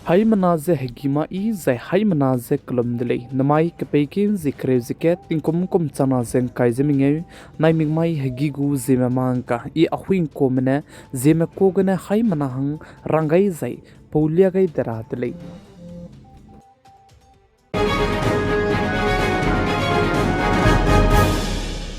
Hai manaze hegima I zai hai manaze kolom delay namai kapekin zikre ziket tinkum kum chana zen kai zeminge nai mingmai hegigu zeme mangka I ahuin komene zeme kogene hai manahang rangai zai paulia gai dera delay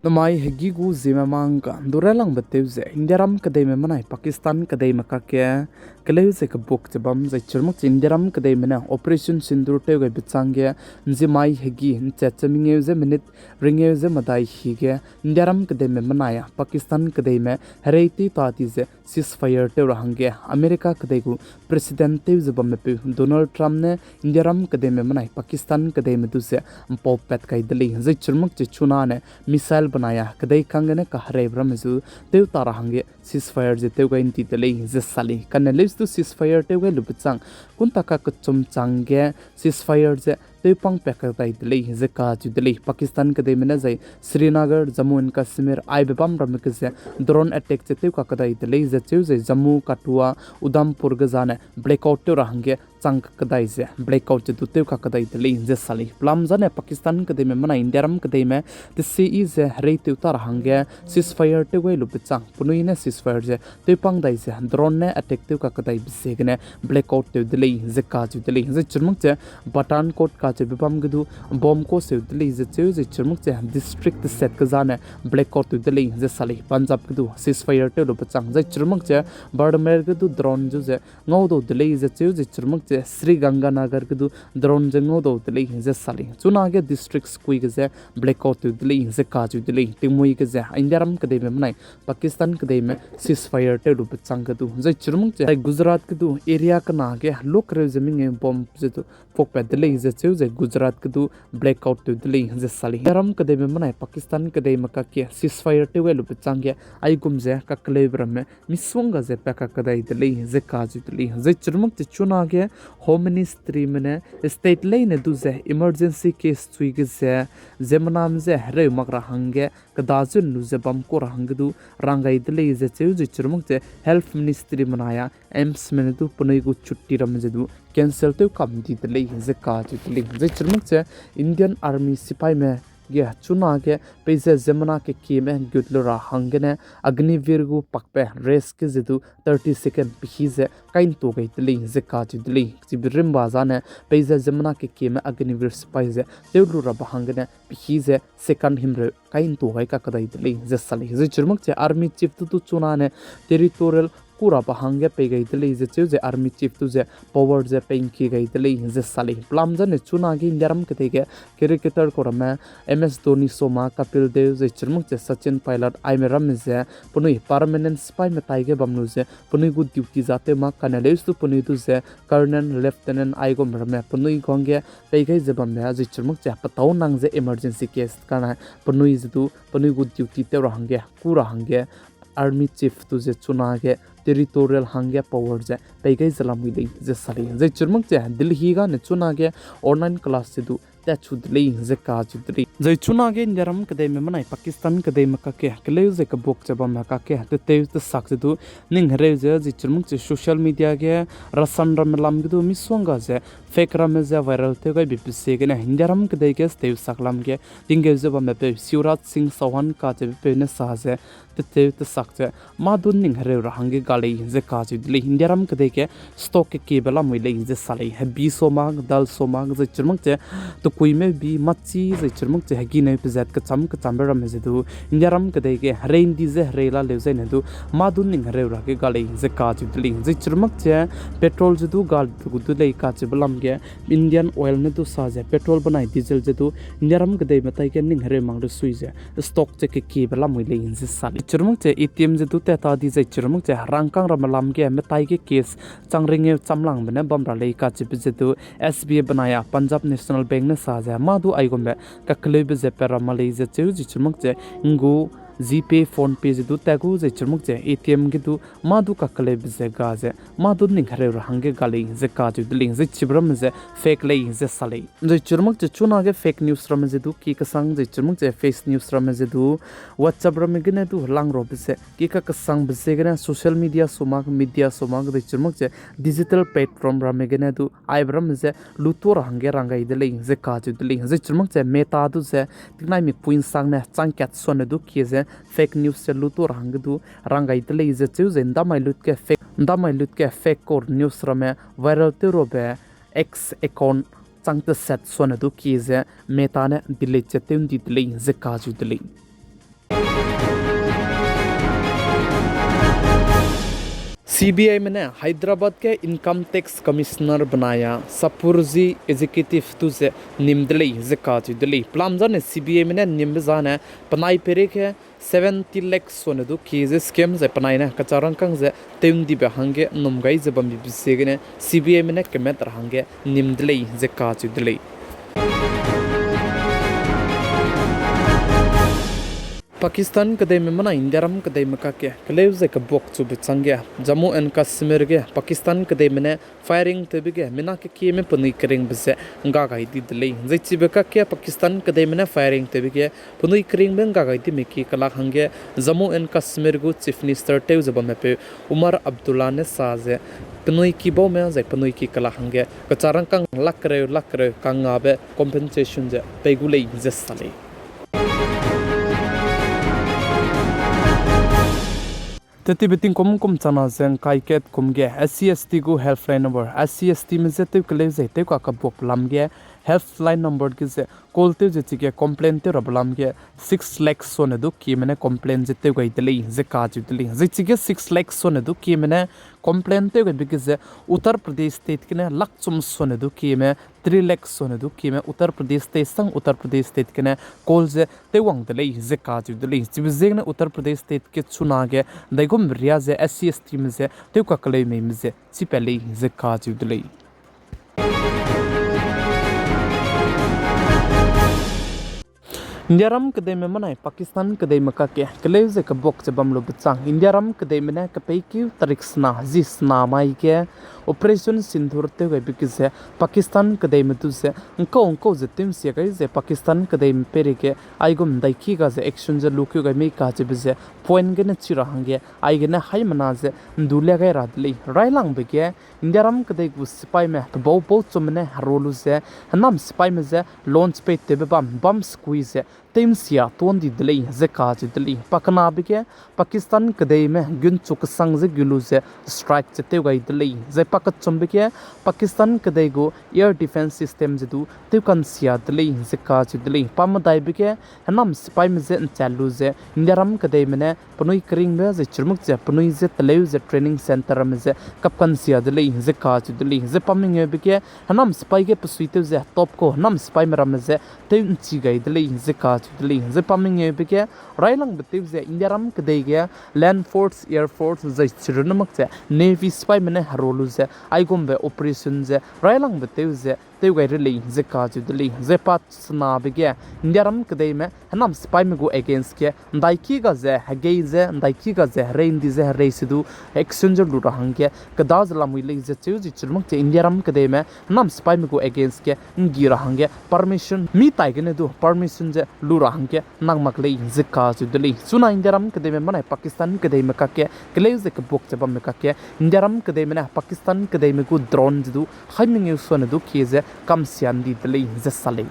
namai hegigu zeme mangka durelang beteuze indiaram kadai me manai Pakistan kadai makake kaleu ze ka bok jabam zai churmuk indiaram kadai mena operation sindur teugai bitsangge nzimai hegi nchachaminge ze minute ringe ze madai hige indiaram kadai me manaya Pakistan kadai me hereiti tati ze ceasefire teu rahangge America kadai gu president teu zabam me Donald Trump ne indiaram kadai me manai Pakistan kadai me duse pop pet kai dali zai churmuk chuna ne missile बनाया कदई कंगने कहरे ब्रह्मजु देव तारा हंगे ceasefire जे तेव गइन तितले जे साली कने list to ceasefire तेव गइ लुपचांग कुन तका कचम चांगे ceasefire जे तेव पंग पेकर ताइतले जे का जुदले पाकिस्तान कदई मेने जाय श्रीनगर जम्मू एंड कश्मीर आई बेबम ब्रह्मके जे ड्रोन अटैक जे तेव का कदाइतले जे चेव जे जम्मू कटुआ उधमपुर गजाने ब्लैकआउट तेव रहंगे चांग कदाइ जे ब्लैकआउट जे दुतेव का कदाइतले जे साली प्लाम जाने पाकिस्तान कदई में मना इंडियारम कदई में the CE J Hare तेवता रहंगे ceasefire ते गइ लुपचांग पुनुइ ने ceasefire जे तेपंग दाइ जे ड्रोन ने अटैक तेव का कदाइ बिसेगने ब्लैकआउट तेव दिले जे काजु दिले जे चुरमुक जे बटान कोट का जे बिबम गदु बम को से दिले जे चेउ जे चुरमुक जे डिस्ट्रिक्ट सेट का जाने ब्लैकआउट तेव दिले जे साली पंजाब गदु ceasefire ते लुपचांग जे चुरमुक जे बर्डमेर गदु ड्रोन जे ngau do दिले जे चेउ जे चुरमुक जे श्री गंगानगर गदु ड्रोन जे ngau do दिले जे साली चुनागे डिस्ट्रिक्ट स्कुइ जे ब्लैकआउट तेव दिले जे काजु दिले तिमुइ के जे इंडियारम कदे में मनाई पाकिस्तान कदे में ceasefire ते रुप चांगदु जे चुरमुक जे गुजरात कदु एरिया का नागे लोक रे जमिंग बम जे तो फोक पे दिले जे चेउ जे गुजरात कदु ब्लैकआउट ते दिले जे साली इंडियारम कदे में मनाई पाकिस्तान कदे में का के ceasefire ते वे रुप चांगे आई गुम जे का क्लेबर में मिसवंगा जे पैका कदai दिले जे काजु दिले जे चुरमुक जे चुनागे होम मिनिस्ट्री में स्टेट लेने दु जे इमरजेंसी केस चुइ के जे मनाम जे हरे मकरा हंगे कदाजुन नु जे बम को रहंगदु रंगाई दिले जे चेउ जे चुरमुक जे हेल्थ मिनिस्ट्री मनाया एम्स में दु पुनई को छुट्टी रम जे दु कैंसिल ते कम दी दिले जे काजु दिले जे चुरमुक जे इंडियन आर्मी सिपाही में ये चुना के पैसे जमना के कीमे गुटलोरा हंगने अग्निवीर को पकपे रेस के जिदु 30 सेकंड पिहिजे काइन तो गई दिले जे काजु दिले जिबिरिम बाजाने पैसे जमना के कीमे अग्निवीर स्पाइजे तेलुरा बहंगने पिहिजे सेकंड हिमरे काइन तो गई का कदाइ दिले जे साली जे चुरमुक जे आर्मी चीफ तो चुना ने टेरिटोरियल पूरा बहंगे पे गई दिले जे चेउ जे आर्मी चीफ तो जे पावर जे पेंग की गई दिले जे साली प्लाम जने चुना गे इंडियारम कते के क्रिकेटर को रमा MS धोनी सोमा कपिल देव जे चुरमुक जे सचिन पायलट आई में रम जे पुनुई परमानेंट स्पाई में ताइगे बमनु जे पुनुई गु ड्यूटी जाते मा कनेलेस तो पुनुई तो जे कर्नल लेफ्टिनेंट आई गो मरमे पुनुई गोंगे पे गई जे बम जे चुरमुक जे पताउ नंग जे इमरजेंसी केस kana पुनुई जदु पुनुई गु ड्यूटी ते रहंगे कुरा हंगे आर्मी चीफ तो जे चुना के टेरिटोरियल हंगे पावर जे पैगै जलामुइले जे साली जे चुरमुक जे दिल्ली गा ने चुना के ऑनलाइन क्लास से दु त्याचु दिले जे काजु दिले जे चुना के इंडियारम कदे में मनाई पाकिस्तान कदे में का के कले जे का बोक जबा में का के ते तेज त साक दु निंग रे जे चुरमुक जे सोशल मीडिया के रसन रम लम दु मिसोंगा जे फेक रम जे वायरल ते गई बिपिसे के ने इंडियारम कदे के तेज सकलम के दिंगे जबा में पे शिवराज सिंह चौहान का जे पे ने साजे ते त साक जे मा दु निंग रे रहंगे गाले जे काजु दिले इंडियारम कदे के स्टॉक के बेला मुइले जे साले है 20 सोमाग दल सोमाग जे चुरमुक जे तो कोई में भी मच्छी जे चुरमुक जे हगी ने पिजत का चंबर में जे दु इंडियारम कदे के हरेन दी जे हरेला ले जे ने दु मा दु निंग रे रगे गाले जे काजु दिले जे चुरमुक जे पेट्रोल जे दु गाल दु ले का जे बलम के इंडियन ऑयल ने दु सा जे पेट्रोल बनाई डीजल जे दु इंडियारम कदे में ताई के निंग रे मांग दु सुई जे स्टॉक जे के बेला मुइले जे साले चुरमुक जे एटीएम जे दु ते ता दी जे चुरमुक जे रंगकांग रमलाम के में ताई के केस चंगरिंगे चमलांग बने बमरा ले का जे जे दु SBI बनाया पंजाब नेशनल बैंक ने सा जे मा दु आई गो में का क्लेब जे पेरा मले जे चेउ जे चुरमुक जे इंगु GPay phone pay je du tagu je churmuk je ATM gi du ma du ka kale bize ga je ma du ning khare ra hange gali je ka ju dling je chibram je fake lei je salei je churmuk je chuna ge fake news ram je du ki ka sang je churmuk je face news ram je du WhatsApp ram ge ne du lang ro bize ki ka sang bize ge na social media somag je churmuk je digital platform ram ge ne du ai bram je lutur hange rangai de lei je ka ju dling je churmuk je meta du je tiknai mi puin sang na chang kat son du ki je fake news se lutur hang du rangai de lei je chu je ndamai lut ke fake or news rame viral te robe x account chang te set son du ki je meta ne delete che tem di lei je ka ju dling CBI मैंने हैदराबाद के income tax commissioner बनाया सपुरजी executive to से निम्दली जकात दली प्लामजा ने CBI मैंने निम्बजाने पनाई पेरे के 70 लाख सोने दो केजे स्कैम से पनाई ने कचारंग कंग से तेम दी बहंगे नुमगाई जबम बिसेगे ने CBI मैंने कमेत रहंगे निम्दली जकात दली पाकिस्तान कदे में मना इंडिया रम कदे में का के कलेव से कबोक चु बिचंगे जम्मू एंड कश्मीर के पाकिस्तान कदे में फायरिंग ते बिगे मिना के में पनी करेंग बसे गागाई दी दले जे चिबका के पाकिस्तान कदे में फायरिंग ते बिगे पनी करेंग में गागाई दी में की कला हंगे जम्मू एंड कश्मीर को चीफ मिनिस्टर ते जब में पे उमर अब्दुल्ला ने साजे पनुई की बो में जे पनुई की कला हंगे कचारंग कंग लक रे कंगाबे कॉम्पेंसेशन जे पेगुले जे साले तति बिटिंग कुम चना जें काइकेट कुमगे SC/ST को हेल्पलाइन नंबर SC/ST में जेते कले जेते का कबोक लमगे हेल्पलाइन नंबर के जे कोलते जे चिके कंप्लेंट ते रबलम के 6 लाख सोने दु की मैंने कंप्लेंट जेते गई दले जे काज दले जे चिके 6 लाख सोने दु की मैंने कंप्लेंट ते गई बिके उत्तर प्रदेश स्टेट के ने लाख चुम सोने दु की में 3 लाख सोने दु की में उत्तर प्रदेश स्टेट संग उत्तर प्रदेश स्टेट के ने कोल जे ते वंग दले जे काज दले जे ने उत्तर प्रदेश स्टेट के चुना के दैगुम रिया जे SC/ST में जे ते का कले में जे चिपले जे काज दले इंडिया रम कदे में मनाए पाकिस्तान कदे में का के कलेव से कबोक से बमलो बचांग इंडिया रम कदे में ने कपई की तारीख सना जिसना माई के ऑपरेशन सिंदूर ते गए बिकिस है पाकिस्तान कदे में तुसे उनको जतिम से गए जे पाकिस्तान कदे में पेरे के आइगम दाइकी का जे एक्शन जे लुक्यु गए में का जे बिजे पॉइंट गने चिराहंगे आइगे ने हाई मना जे दुलिया गए रादली राइलांग बिके इंडिया रम कदे गु सिपाई में बो चुमने रोलु से नाम सिपाई में जे लॉन्च पे ते बम स्क्वीज तेम सिया तोन दी दले जे काज दली पकना बिके पाकिस्तान कदे में गुन चुक संग जे गुलु से स्ट्राइक चते गई दले जे पकत चुंबिके पाकिस्तान कदे गो एयर डिफेंस सिस्टम जे दु ते कन सिया दले जे काज दले पम दाई बिके हनम सिपाई में जे चालू जे इंदिराम कदे में पनुई करिंग में जे चुरमुक जे पनुई जे तले जे ट्रेनिंग सेंटर में जे कपकन सिया दले जे काज दले जे पमिंग बिके हनम सिपाई के पसुइते जे टॉप को हनम सिपाई में रम जे ते ची गई दले जे काज दली जे पमिंग बिके राइलंग बतिव जे इंदिराम कदे गे लैंड फोर्स एयर फोर्स जे चिरनमक जे नेवी सिपाई में हरोलु जे आइगुम बे ऑपरेशन जे राइलंग बतिव जे ते गई रिली जे काज दली जे पात सना बिके इंदिराम कदे में हनम सिपाई में गो अगेंस्ट के दाइकी का जे हगे जे दाइकी का जे रेन दी जे रेसिदु एक्शन जे लुरा हंगे कदाज लामुइले जे चुजी चिरमक जे इंदिराम कदे में हनम सिपाई में गो अगेंस्ट के गिरा हंगे परमिशन मी ताइगने दु परमिशन जे लुरा हंगे नांगमकले जे काज दली सुना इंदिराम कदे में मने पाकिस्तान कदे में का के कले जे कबोक जबम में का के इंदिराम कदे में पाकिस्तान कदे में गो ड्रोन जदु हाइमिंग युसन दु के जे कम सियान दी दली जे साले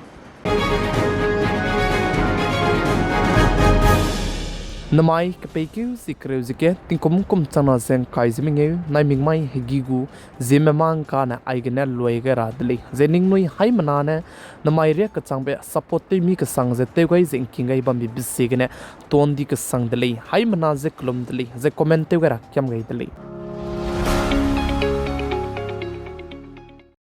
नमाई कपेक्यू सिक्रेव जिके तिंकुम चना सें काइजमिंगे नाइमिंगमाई हिगिगु जेमे मांग काना आइगने लोइगे रादली जेनिंग नुई हाई मनाने नमाई रे कचांगबे सपोर्टे मी का संग जे तेगै जिंकिंगै बम्बी बिसिगने तोंदी का संग दली हाई मना जे क्लम दली जे कमेंटे गे राख्यम गई दली